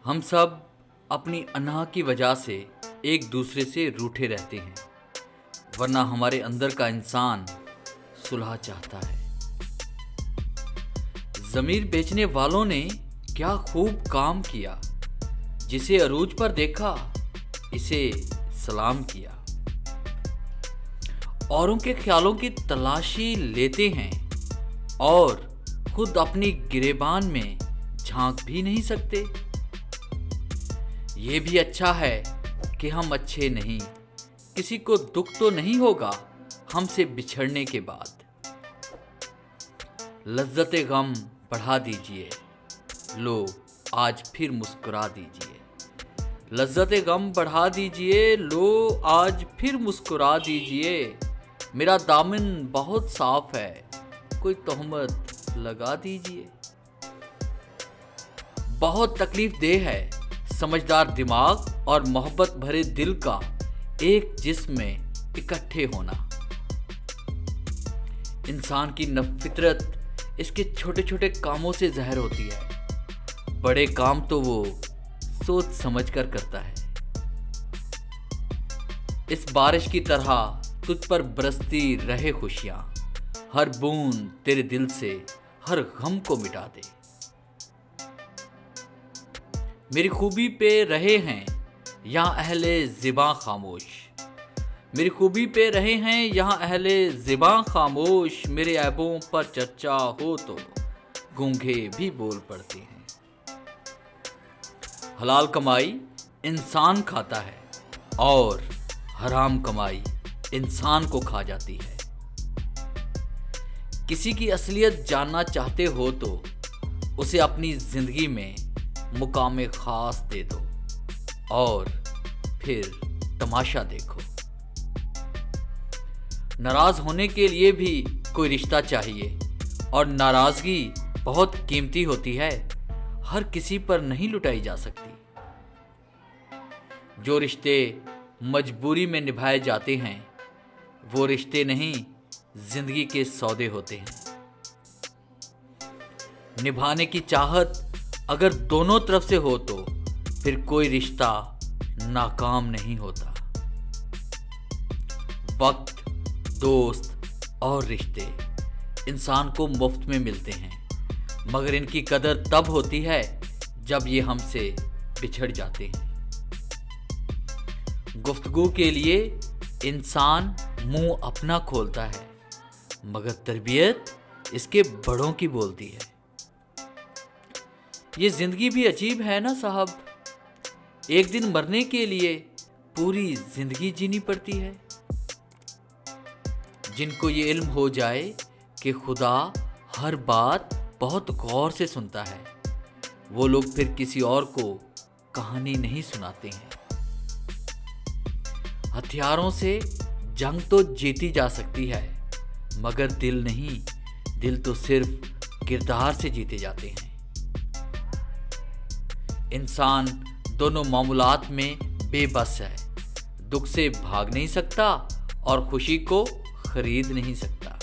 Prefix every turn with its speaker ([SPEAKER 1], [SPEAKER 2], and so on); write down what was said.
[SPEAKER 1] ہم سب اپنی انا کی وجہ سے ایک دوسرے سے روٹھے رہتے ہیں، ورنہ ہمارے اندر کا انسان صلح چاہتا ہے۔ ضمیر بیچنے والوں نے کیا خوب کام کیا، جسے عروج پر دیکھا اسے سلام کیا۔ اوروں کے خیالوں کی تلاشی لیتے ہیں اور خود اپنی گریبان میں جھانک بھی نہیں سکتے۔ یہ بھی اچھا ہے کہ ہم اچھے نہیں، کسی کو دکھ تو نہیں ہوگا ہم سے بچھڑنے کے بعد۔ لذت غم بڑھا دیجئے، لو آج پھر مسکرا دیجئے۔ لذت غم بڑھا دیجئے، لو آج پھر مسکرا دیجئے۔ میرا دامن بہت صاف ہے، کوئی تہمت لگا دیجئے۔ بہت تکلیف دہ ہے سمجھدار دماغ اور محبت بھرے دل کا ایک جسم میں اکٹھے ہونا۔ انسان کی فطرت اس کے چھوٹے چھوٹے کاموں سے ظاہر ہوتی ہے، بڑے کام تو وہ سوچ سمجھ کر کرتا ہے۔ اس بارش کی طرح تجھ پر برستی رہے خوشیاں، ہر بوند تیرے دل سے ہر غم کو مٹا دے۔ میری خوبی پہ رہے ہیں یہاں اہل زباں خاموش، میری خوبی پہ رہے ہیں یہاں اہل زباں خاموش۔ میرے عیبوں پر چرچا ہو تو گونگے بھی بول پڑتے ہیں۔ حلال کمائی انسان کھاتا ہے اور حرام کمائی انسان کو کھا جاتی ہے۔ کسی کی اصلیت جاننا چاہتے ہو تو اسے اپنی زندگی میں مقام خاص دے دو اور پھر تماشا دیکھو۔ ناراض ہونے کے لیے بھی کوئی رشتہ چاہیے، اور ناراضگی بہت قیمتی ہوتی ہے، ہر کسی پر نہیں لٹائی جا سکتی۔ جو رشتے مجبوری میں نبھائے جاتے ہیں وہ رشتے نہیں، زندگی کے سودے ہوتے ہیں۔ نبھانے کی چاہت اگر دونوں طرف سے ہو تو پھر کوئی رشتہ ناکام نہیں ہوتا۔ وقت، دوست اور رشتے انسان کو مفت میں ملتے ہیں، مگر ان کی قدر تب ہوتی ہے جب یہ ہم سے بچھڑ جاتے ہیں۔ گفتگو کے لیے انسان منہ اپنا کھولتا ہے، مگر تربیت اس کے بڑوں کی بولتی ہے۔ یہ زندگی بھی عجیب ہے نا صاحب، ایک دن مرنے کے لیے پوری زندگی جینی پڑتی ہے۔ جن کو یہ علم ہو جائے کہ خدا ہر بات بہت غور سے سنتا ہے، وہ لوگ پھر کسی اور کو کہانی نہیں سناتے ہیں۔ ہتھیاروں سے جنگ تو جیتی جا سکتی ہے، مگر دل نہیں، دل تو صرف کردار سے جیتے جاتے ہیں۔ انسان دونوں معاملات میں بے بس ہے، دکھ سے بھاگ نہیں سکتا اور خوشی کو خرید نہیں سکتا۔